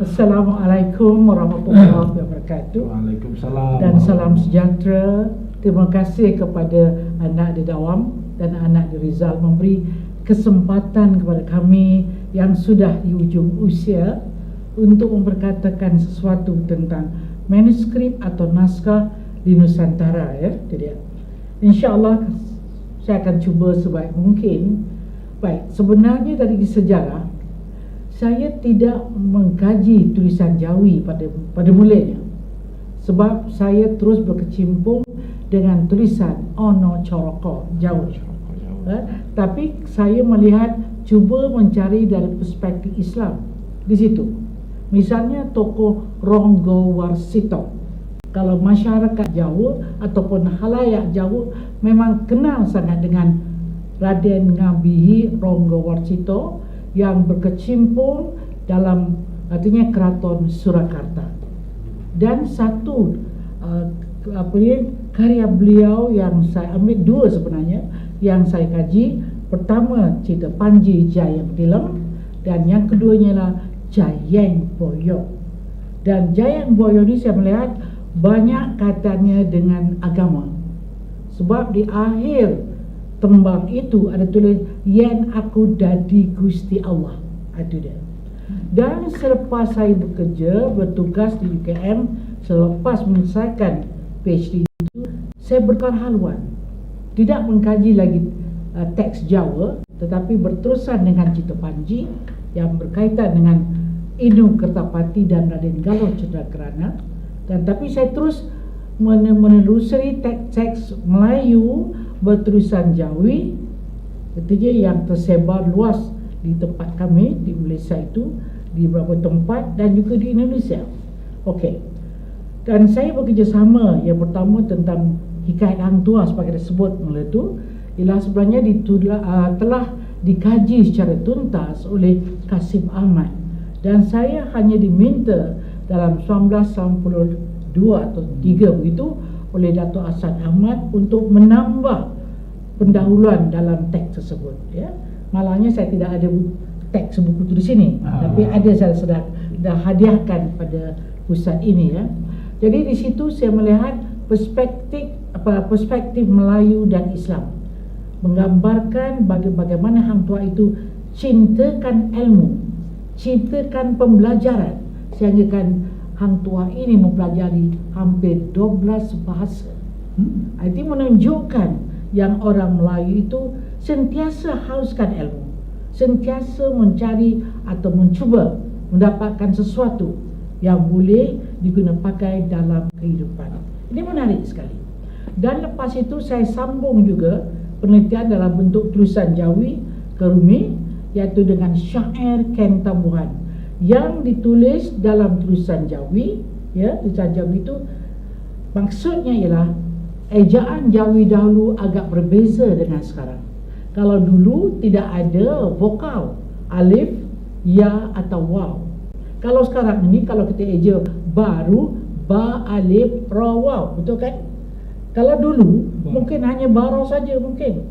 Assalamualaikum warahmatullahi wabarakatuh. Waalaikumsalam. Dan salam sejahtera. Terima kasih kepada anak di Dawam dan anak di Rizal memberi kesempatan kepada kami yang sudah di ujung usia untuk memperkatakan sesuatu tentang manuskrip atau naskah di Nusantara, ya. Jadi, insya-Allah saya akan cuba sebaik mungkin. Baik, sebenarnya dari sejarah saya tidak mengkaji tulisan Jawi pada mulanya, sebab saya terus berkecimpung dengan tulisan Ono Coroko Jawi. Tapi saya melihat cuba mencari dari perspektif Islam di situ. Misalnya tokoh Ronggo Warsito. Kalau masyarakat Jawa ataupun halayak Jawa memang kenal sangat dengan Raden Ngabihi Ronggo Warsito yang berkecimpung dalam artinya Keraton Surakarta. Dan satu karya beliau yang saya ambil dua sebenarnya yang saya kaji. Pertama cerita Panji Jayeng Tilem dan yang keduanya adalah Jayeng Boyo. Dan Jayeng Boyo ni saya melihat banyak katanya dengan agama. Sebab di akhir tembang itu ada tulis yen aku dadi Gusti Allah. Itu dia. Dan selepas saya bertugas di UKM, selepas menyelesaikan PhD itu, saya berkarhaluan tidak mengkaji lagi teks Jawa, tetapi berterusan dengan cerita Panji yang berkaitan dengan Inu Kertapati dan Raden Galuh Cadrakrana. Dan tapi saya terus menelusuri teks-teks Melayu bertulisan Jawi ketiga yang tersebar luas di tempat kami di Malaysia itu, di beberapa tempat dan juga di Indonesia. Okey. Dan saya bekerjasama yang pertama tentang hikayat Hang Tuah sebagai disebut mula itu ialah sebenarnya telah dikaji secara tuntas oleh Kasim Ahmad, dan saya hanya diminta dalam 1992 atau 3 begitu oleh Dato' Asad Ahmad untuk menambah pendahuluan dalam teks tersebut, ya. Malangnya saya tidak ada teks buku itu di sini, tapi ada saya sudah hadiahkan pada pusat ini, ya. Jadi di situ saya melihat perspektif Melayu dan Islam, menggambarkan bagaimana Hang Tuah itu cintakan ilmu, cintakan pembelajaran, sehingga kan Hang Tuah ini mempelajari hampir 12 bahasa. Itu menunjukkan yang orang Melayu itu sentiasa hauskan ilmu, sentiasa mencari atau mencuba mendapatkan sesuatu yang boleh digunakan pakai dalam kehidupan. Ini menarik sekali. Dan lepas itu saya sambung juga penelitian dalam bentuk tulisan Jawi ke Rumi, iaitu dengan syair Ken Tambuhan yang ditulis dalam tulisan Jawi, ya. Tulisan Jawi itu maksudnya ialah ejaan Jawi dahulu agak berbeza dengan sekarang. Kalau dulu tidak ada vokal alif, ya atau waw. Kalau sekarang ini kalau kita eja baru ba, alif, ra, waw, betul kan? Kalau dulu mungkin hanya bara saja mungkin.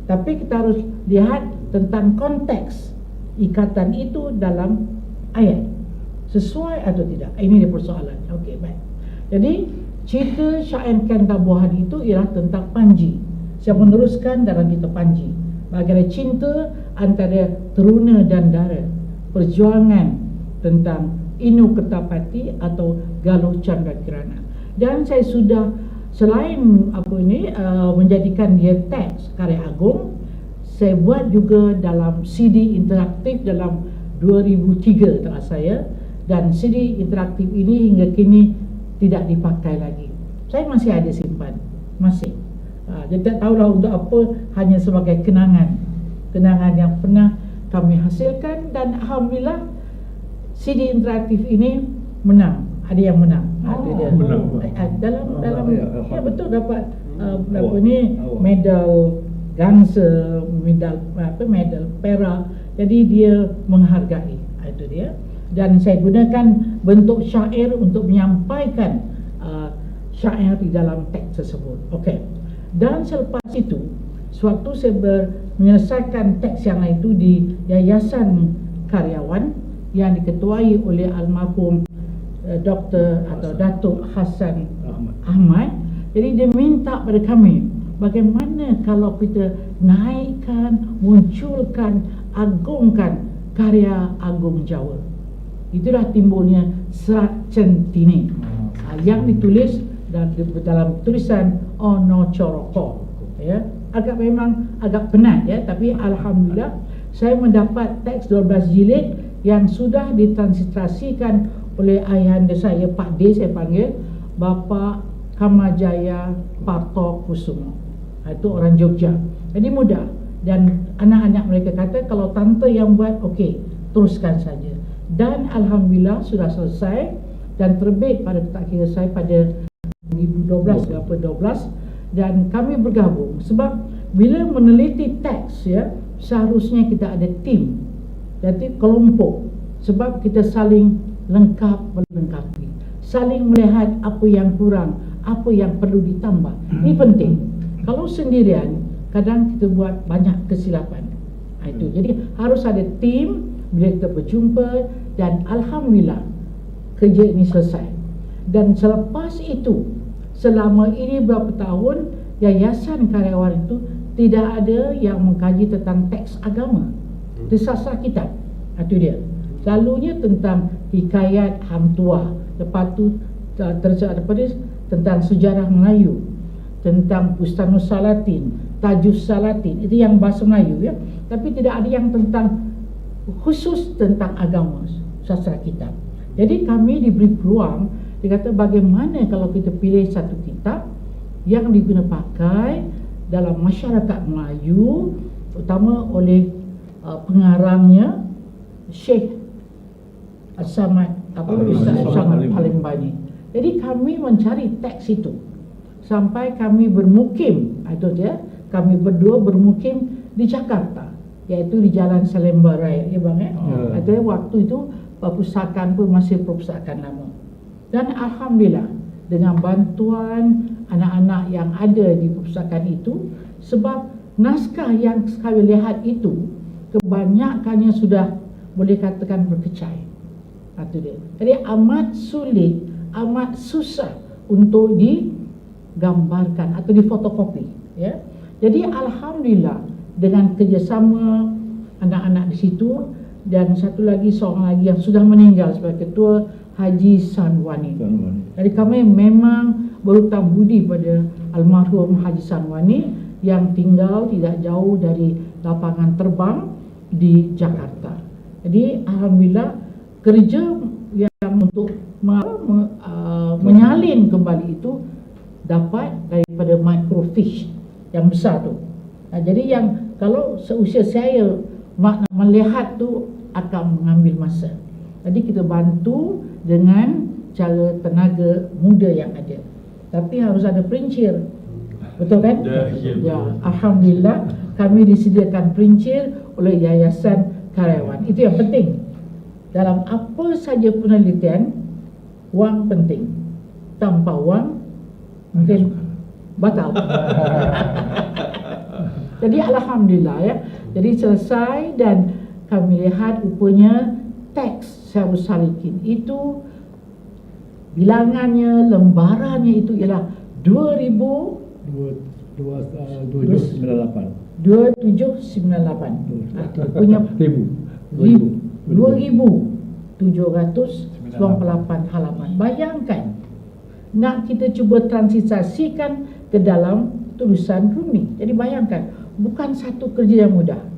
Tapi kita harus lihat tentang konteks ikatan itu dalam ayat, sesuai atau tidak. Ini dia persoalan. Okey, baik. Jadi cerita syair Ken Tambuhan itu ialah tentang Panji. Saya meneruskan dalam cerita Panji, bagaimana cinta antara teruna dan dara, perjuangan tentang Inu Kertapati atau Galuh Cadrakrana. Dan saya sudah selain menjadikan dia teks karya agung, saya buat juga dalam CD interaktif dalam 2003 tak saya, dan CD interaktif ini hingga kini tidak dipakai lagi. Saya masih ada simpan, masih. Jadi tak tahulah untuk apa, hanya sebagai kenangan yang pernah kami hasilkan. Dan alhamdulillah CD interaktif ini menang. Ada yang menang. Dalam ya betul dapat medal Gangsa, medal perak. Jadi dia menghargai. Itu dia. Dan saya gunakan bentuk syair untuk menyampaikan syair di dalam teks tersebut. Okey. Dan selepas itu, sewaktu saya menyelesaikan teks yang lain itu di Yayasan Karyawan, yang diketuai oleh almarhum Dr. atau Datuk Hassan Ahmad. Jadi dia minta pada kami, bagaimana kalau kita naikkan, munculkan, agungkan karya Agung Jawa. Itulah timbulnya Serat Centini yang ditulis dalam tulisan Ono Coroko, ya. Memang agak penat, ya, tapi alhamdulillah saya mendapat teks 12 jilid yang sudah ditransliterasikan oleh ayahanda saya, Pak D saya panggil, Bapa Kamajaya Parto Kusumo. Itu orang Jogja. Jadi mudah, dan anak-anak mereka kata kalau tante yang buat, okey, teruskan saja. Dan alhamdulillah sudah selesai dan terbit pada tak kira saya pada 2012 ke 12, dan kami bergabung sebab bila meneliti teks, ya, seharusnya kita ada tim, jadi kelompok, sebab kita saling lengkap melengkapi, saling melihat apa yang kurang, apa yang perlu ditambah. Ini penting. Kalau sendirian kadang kita buat banyak kesilapan. Itu jadi harus ada tim bila kita berjumpa, dan alhamdulillah kerja ini selesai. Dan selepas itu, selama ini berapa tahun, Yayasan Karyawan itu tidak ada yang mengkaji tentang teks agama. Itu sastra kitab. Itu dia. Selalunya tentang hikayat hang tua, lepas tu tentang sejarah Melayu, tentang Bustanus Salatin, Tajus Salatin, itu yang bahasa Melayu, ya. Tapi tidak ada yang tentang khusus tentang agama, sastra kitab. Jadi kami diberi peluang, dikata bagaimana kalau kita pilih satu kitab yang digunakan pakai dalam masyarakat Melayu, terutama oleh pengarangnya Syekh As-Samad Ustaz As-Samad Al-Imbani. Jadi kami mencari teks itu sampai kami bermukim, itu dia, kami berdua bermukim di Jakarta, iaitu di Jalan Salemba Raya, ya bang, ya. Ada waktu itu perpustakaan pun masih perpustakaan lama. Dan alhamdulillah dengan bantuan anak-anak yang ada di perpustakaan itu, sebab naskah yang kami lihat itu kebanyakannya sudah boleh katakan berkecai. Itu dia. Jadi amat sulit, amat susah untuk digambarkan atau difotokopi, ya. Jadi alhamdulillah dengan kerjasama anak-anak di situ, dan satu lagi seorang lagi yang sudah meninggal sebagai ketua, Haji Sanwani. Jadi kami memang berhutang budi pada almarhum Haji Sanwani yang tinggal tidak jauh dari lapangan terbang di Jakarta. Jadi alhamdulillah kerja yang untuk menyalin kembali itu dapat daripada microfiche yang besar tu. Jadi yang kalau seusia saya melihat tu akan mengambil masa. Jadi kita bantu dengan cara tenaga muda yang ada. Tapi harus ada perincir. Betul kan? Ya, alhamdulillah kami disediakan perincir oleh Yayasan Karyawan. Itu yang penting. Dalam apa saja penelitian, wang penting. Tanpa wang mungkin batal. Jadi alhamdulillah, ya. Jadi selesai, dan kami lihat rupanya teks Syarul Salikin itu bilangannya, lembarannya itu ialah 2798. Punya 2798 halaman. Bayangkan, nak kita cuba transisasikan ke dalam tulisan Rumi. Jadi bayangkan, bukan satu kerja yang mudah.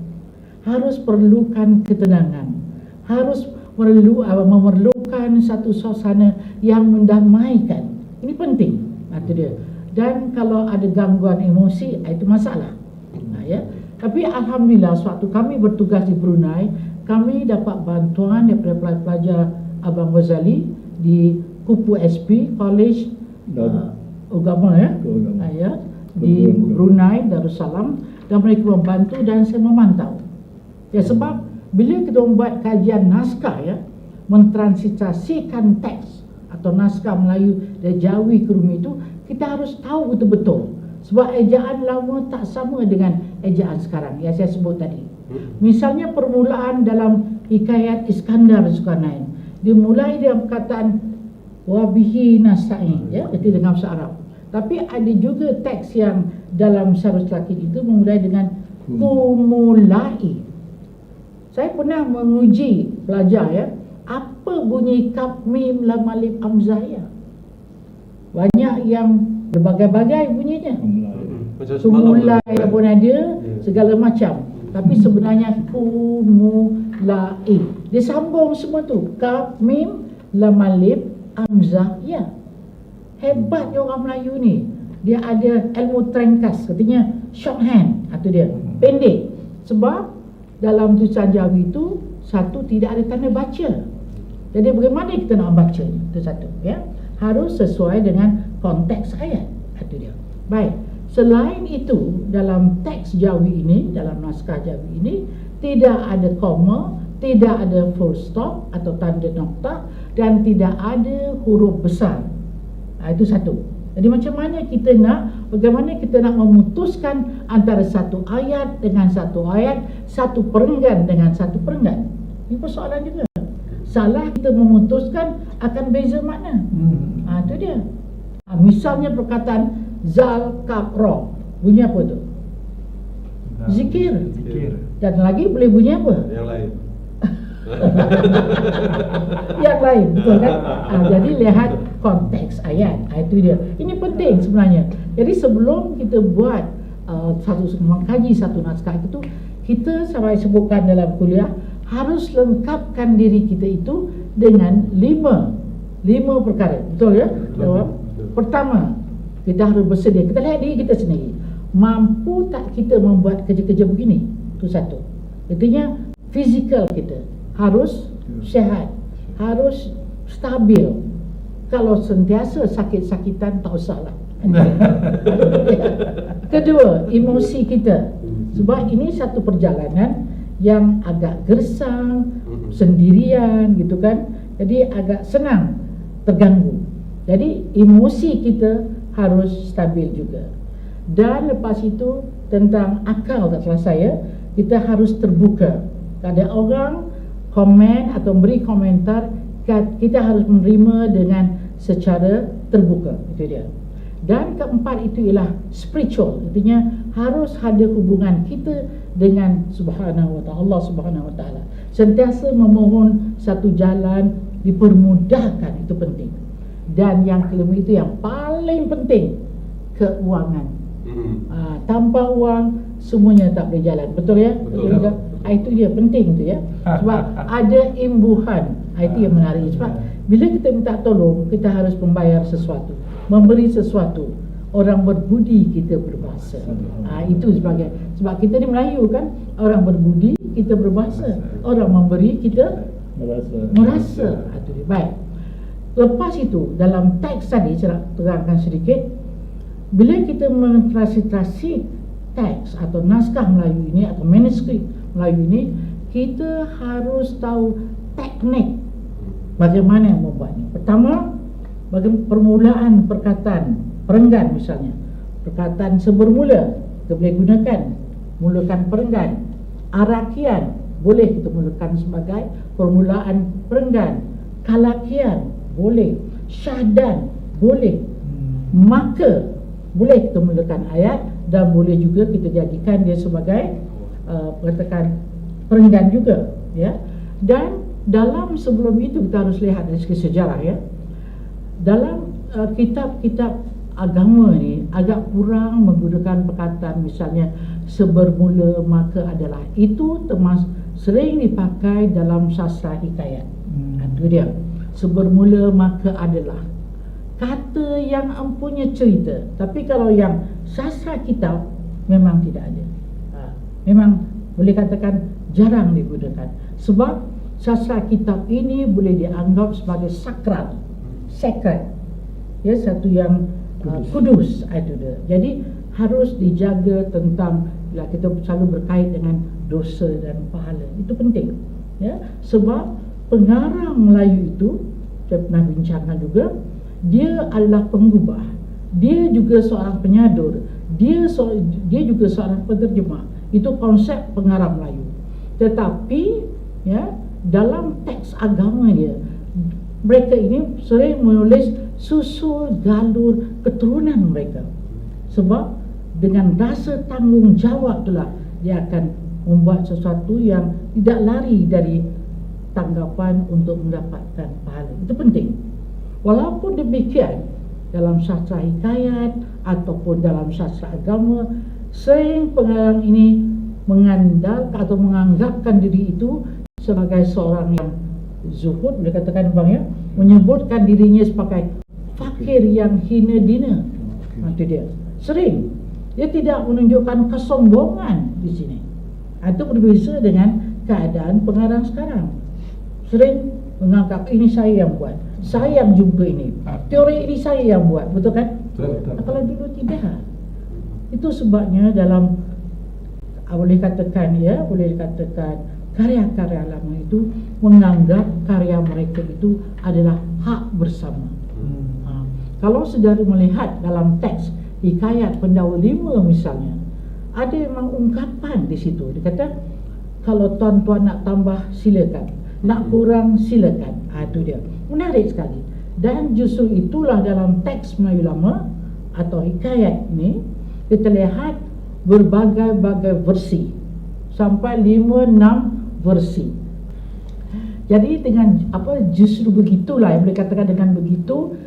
Harus perlukan ketenangan, harus memerlukan satu suasana yang mendamaikan. Ini penting. Itu dia. Dan kalau ada gangguan emosi, itu masalah. Ya. Tapi alhamdulillah, sewaktu kami bertugas di Brunei, kami dapat bantuan daripada pelajar Abang Ghazali di Kupu SP College Agama, ya. Ya, di Brunei Darussalam, dan mereka membantu dan saya memantau. Ya, sebab bila kita membuat kajian naskah, ya, mentransitasikan teks atau naskah Melayu dari Jawi ke Rumi itu, kita harus tahu betul-betul. Sebab ejaan lama tak sama dengan ejaan sekarang yang saya sebut tadi. Misalnya permulaan dalam Hikayat Iskandar Zulkarnain. Dimulai dengan perkataan wabihi nasta'in, ya, itu dengan bahasa Arab. Tapi ada juga teks yang dalam Syarhus Lakin itu memulai dengan kumulai. Saya pernah menguji pelajar, ya, apa bunyi kaf mim lam alif hamzah, ya. Banyak yang berbagai-bagai bunyinya. Kumulai pun ada, segala macam. Tapi sebenarnya kumulai. Dia sambung semua tu. Kaf, mim, lam alif, hamzah, ya. Hebatnya orang Melayu ni. Dia ada ilmu terengkas, katanya shorthand. Itu dia, pendek. Sebab dalam tulisan Jawi itu satu tidak ada tanda baca. Jadi bagaimana kita nak baca ni? Itu satu, ya. Harus sesuai dengan konteks ayat. Itu dia. Baik. Selain itu, dalam teks Jawi ini, dalam naskah Jawi ini, tidak ada koma, tidak ada full stop atau tanda noktah, dan tidak ada huruf besar. Itu satu. Jadi bagaimana kita nak memutuskan antara satu ayat dengan satu ayat, satu perenggan dengan satu perenggan. Ini persoalan juga. Salah kita memutuskan akan beza makna. Itu dia. Misalnya perkataan zal kaf ra, bunyi apa tu? Zikir. Dan lagi boleh bunyi apa? Yang lain. Yang lain, betul kan? Jadi lihat konteks ayat. Itu dia. Ini penting sebenarnya. Jadi sebelum kita buat mengkaji satu naskah itu, kita sampai sebutkan dalam kuliah harus lengkapkan diri kita itu dengan lima perkara. Betul, ya? Pertama, kita harus bersedia. Kita lihat diri kita sendiri. Mampu tak kita membuat kerja-kerja begini? Itu satu. Artinya fizikal kita harus sihat, harus stabil. Kalau sentiasa sakit-sakitan, tak usahlah. Kedua, emosi kita. Sebab ini satu perjalanan yang agak gersang, sendirian gitu kan. Jadi agak senang terganggu. Jadi emosi kita harus stabil juga. Dan lepas itu tentang akal, tak salah saya, kita harus terbuka. Ada orang komen atau beri komentar, kita harus menerima dengan secara terbuka. Itu dia. Dan keempat itu ialah spiritual. Artinya harus ada hubungan kita dengan Subhanahu wa ta'ala, Allah Subhanahu wa ta'ala. Sentiasa memohon satu jalan dipermudahkan, itu penting. Dan yang kelima itu yang paling penting, keuangan. Tanpa wang semuanya tak boleh jalan. Betul, ya? Betul. Itu dia penting tu, ya. Sebab ada imbuhan. Itu yang menarik. Sebab bila kita minta tolong, kita harus membayar sesuatu, memberi sesuatu. Orang berbudi kita berbahasa. Itu sebagai, sebab kita ni Melayu kan, orang berbudi kita berbahasa, orang memberi kita merasa. Itu dia. Baik. Lepas itu dalam teks tadi saya terangkan sedikit. Bila kita mentransliterasi teks atau naskah Melayu ini atau manuskrip Melayu ini, kita harus tahu teknik bagaimana membuatnya. Pertama, bagaimana permulaan perkataan, perenggan misalnya. Perkataan sebermula kita boleh gunakan, mulakan perenggan. Arakian boleh kita mulakan sebagai permulaan perenggan. Kalakian boleh. Syahdan boleh. Maka boleh kita mulakan ayat, dan boleh juga kita jadikan dia sebagai perkataan perenggan juga, ya. Dan dalam sebelum itu kita harus lihat dari segi sejarah, ya. Dalam kitab-kitab agama ni agak kurang menggunakan perkataan misalnya sebermula maka adalah. Itu termasuk sering dipakai dalam sastra hikayat. Itu dia. Sebermula maka adalah kata yang empunya cerita. Tapi kalau yang sastra kitab memang tidak ada. Memang boleh katakan jarang digunakan. Sebab sastra kitab ini boleh dianggap sebagai sakral, sacred, ya, satu yang kudus. Itu dia. Jadi harus dijaga tentang, bila kita selalu berkait dengan dosa dan pahala. Itu penting, ya. Sebab pengarang Melayu itu, saya pernah bincangkan juga, dia adalah penggubah, dia juga seorang penyadur, dia juga seorang penerjemah. Itu konsep pengarang Melayu. Tetapi, ya, dalam teks agama dia, mereka ini sering menulis susul galur keturunan mereka. Sebab dengan rasa tanggungjawab itulah dia akan membuat sesuatu yang tidak lari dari tanggapan untuk mendapatkan pahala. Itu penting. Walaupun demikian, dalam sastra hikayat ataupun dalam sastra agama, sering pengarang ini mengandalkan atau menganggapkan diri itu sebagai seorang yang zuhud, boleh katakan bang ya, menyebutkan dirinya sebagai fakir yang hina dina. Itu dia. Sering dia tidak menunjukkan kesombongan di sini. Itu berbeza dengan keadaan pengarang sekarang. Sering menganggap ini saya yang buat, saya yang jumpa ini, teori ini saya yang buat, betul kan? Betul. Kalau dulu tidak. Itu sebabnya dalam boleh dikatakan karya-karya lama itu menganggap karya mereka itu adalah hak bersama. Kalau saudara melihat dalam teks hikayat Pendawa Lima misalnya, ada memang ungkapan di situ. Dia kata, kalau tuan-tuan nak tambah silakan, nak kurang silakan. Itu dia. Menarik sekali. Dan justru itulah dalam teks Melayu Lama atau hikayat ini kita lihat berbagai-bagai versi, sampai 5-6 versi. Jadi dengan justru begitulah yang boleh katakan, dengan begitu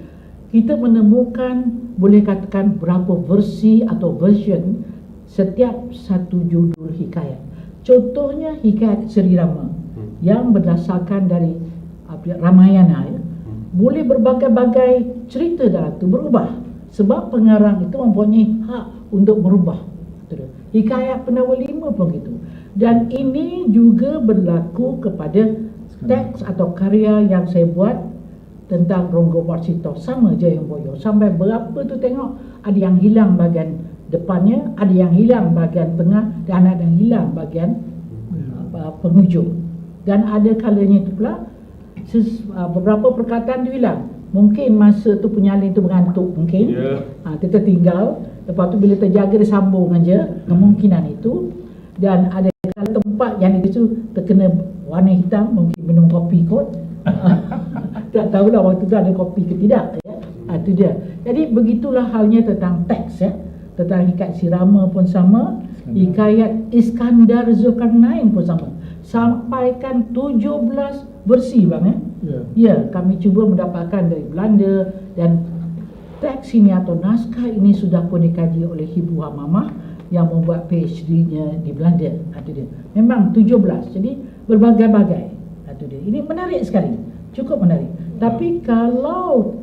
kita menemukan, boleh katakan, berapa versi atau version setiap satu judul hikayat. Contohnya hikayat Seri Rama yang berdasarkan dari Ramayana ya. Boleh berbagai-bagai cerita dalam itu berubah sebab pengarang itu mempunyai hak untuk merubah. Hikayat Pendawa Lima pun begitu. Dan ini juga berlaku kepada teks atau karya yang saya buat tentang Ronggo Warsito sama Jayamboyo. Sampai berapa tu tengok, ada yang hilang bahagian depannya, ada yang hilang bahagian tengah, dan ada yang hilang bahagian penghujung. Dan ada kalanya itu pula beberapa perkataan tu hilang. Mungkin masa tu penyalin tu mengantuk mungkin. Kita tinggal, lepas tu bila terjaga dia sambung aja, kemungkinan itu. Dan ada tempat yang itu terkena warna hitam, mungkin minum kopi kot. Tak tahulah waktu tu ada kopi ke tidak ya. Itu dia. Jadi begitulah halnya tentang teks ya. Tentang hikayat Sirama pun sama, hikayat Iskandar Zulkarnain pun sama. Sampaikan 17 versi bang ya. Ya, kami cuba mendapatkan dari Belanda, dan teks ini atau naskah ini sudah pun dikaji oleh Ibu Hamamah yang membuat PhD-nya di Belanda. Itu dia. Memang 17. Jadi berbagai-bagai. Itu dia. Ini menarik sekali. Cukup menarik. Tapi kalau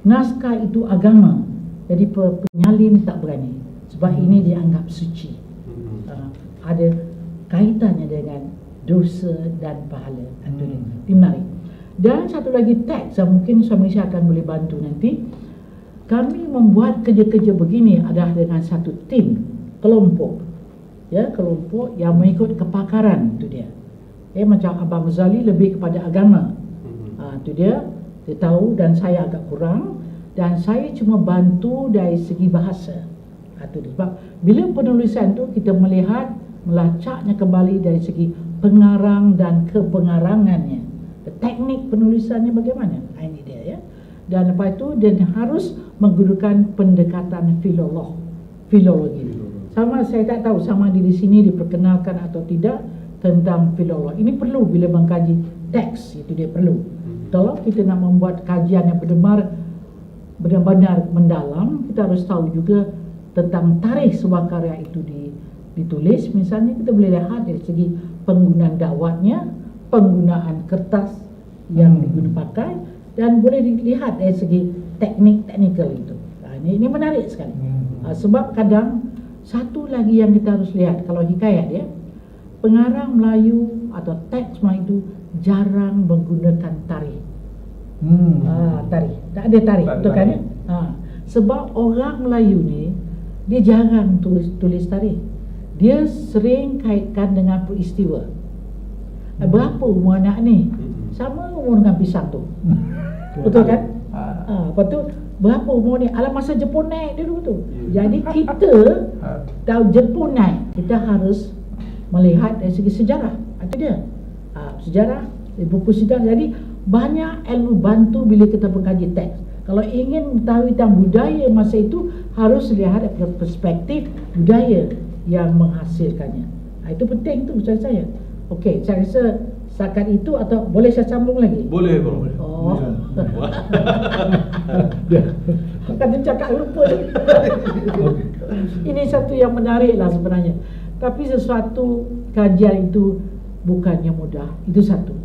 naskah itu agama, jadi penyalin tak berani sebab ini dianggap suci. Ada kaitannya dengan dosa dan pahala. Itu dia. Ini menarik. Dan satu lagi teks yang mungkin suami saya akan boleh bantu nanti. Kami membuat kerja-kerja begini adalah dengan satu tim, kelompok. Ya, kelompok yang mengikut kepakaran, itu dia. Macam Abang Ghazali lebih kepada agama. Itu dia tahu, dan saya agak kurang, dan saya cuma bantu dari segi bahasa. Itu dia. Sebab bila penulisan tu kita melihat, melacaknya kembali dari segi pengarang dan kepengarangannya, teknik penulisannya bagaimana. Ini dia ya. Dan lepas itu dia harus menggunakan pendekatan filologi. Sama saya tak tahu sama di sini diperkenalkan atau tidak tentang filologi. Ini perlu bila mengkaji teks, itu dia perlu. Kalau kita nak membuat kajian yang benar-benar mendalam, kita harus tahu juga tentang tarikh sebuah karya itu ditulis. Misalnya kita boleh lihat dari segi penggunaan dakwatnya, penggunaan kertas yang digunakan, dan boleh dilihat dari segi teknikal itu. Ini menarik sekali. Sebab kadang satu lagi yang kita harus lihat, kalau hikayat ya, pengarang Melayu atau teks Melayu itu jarang menggunakan tarikh. Tarikh, tak ada tarikh, betul kan ya? Sebab orang Melayu ni dia jarang tulis tarikh. Dia sering kaitkan dengan peristiwa. Berapa umur anak ni? Sama umur dengan pisang tu. Betul kan? Lepas tu berapa umur ni? Alam masa Jepun naik dulu tu. Jadi kita tahu Jepun naik, kita harus melihat dari segi sejarah. Itu dia. Sejarah buku sidang. Jadi banyak ilmu bantu bila kita mengkaji teks. Kalau ingin mengetahui tentang budaya masa itu, harus lihat dari perspektif budaya yang menghasilkannya. Itu penting tu menurut saya. Okey, saya rasa setakat itu, atau boleh saya sambung lagi? Boleh, bro. Oh. Kan dia cakap lupa. Ini satu yang menarik lah sebenarnya. Tapi sesuatu kajian itu bukannya mudah. Itu satu.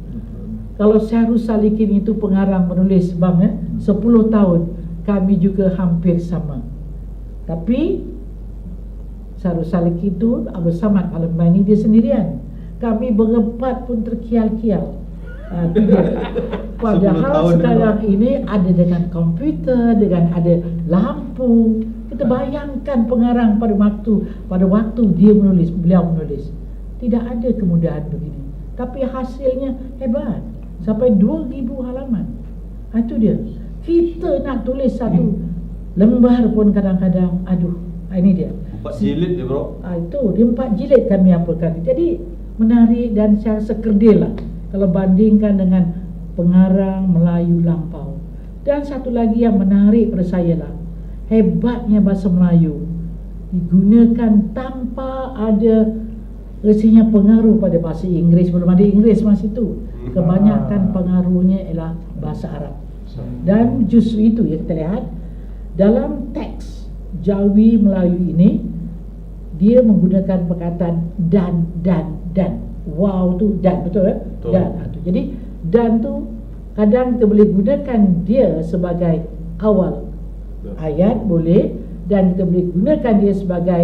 Kalau Syahrul Salikin itu pengarang menulis bang 10 tahun, kami juga hampir sama. Tapi Syahrul Salikin itu Abdul Samad Al-Albani dia sendirian. Kami berempat pun terkial-kial. Padahal sekarang ini ada dengan komputer, dengan ada lampu. Kita bayangkan pengarang pada waktu dia menulis, beliau menulis, tidak ada kemudahan begini. Tapi hasilnya hebat, sampai 2,000 halaman. Itu dia. Kita nak tulis satu lembar pun kadang-kadang, ini dia. 4 jilid dia, bro. Itu dia 4 jilid kami apakan. Jadi menarik dan saya sekerdil lah kalau bandingkan dengan pengarang Melayu lampau. Dan satu lagi yang menarik pada saya lah, hebatnya bahasa Melayu digunakan tanpa ada rasanya pengaruh pada bahasa Inggeris. Belum ada Inggeris masa itu. Kebanyakan pengaruhnya ialah bahasa Arab. Dan justru itu yang kita lihat dalam teks Jawi Melayu ini, dia menggunakan perkataan dan. Wow tu dan, betul ya? Dan. Jadi dan tu kadang kita boleh gunakan dia sebagai awal ayat boleh, dan kita boleh gunakan dia sebagai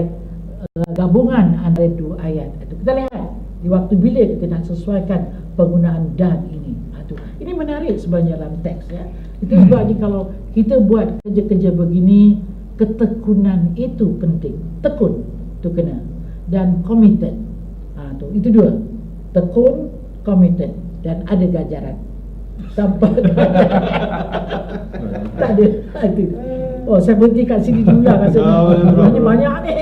gabungan antara dua ayat. Kita lihat di waktu bila kita nak sesuaikan penggunaan dan ini. Ini menarik sebenarnya dalam teks ya. Itu juga kalau kita buat kerja-kerja begini, ketekunan itu penting. Tekun tu kena, dan committed. Itu dua. Tekun, committed, dan ada ganjaran. Tanpa tak ada. Itu. Oh, saya berhenti kat sini dulu lah. Rasanya banyak ni.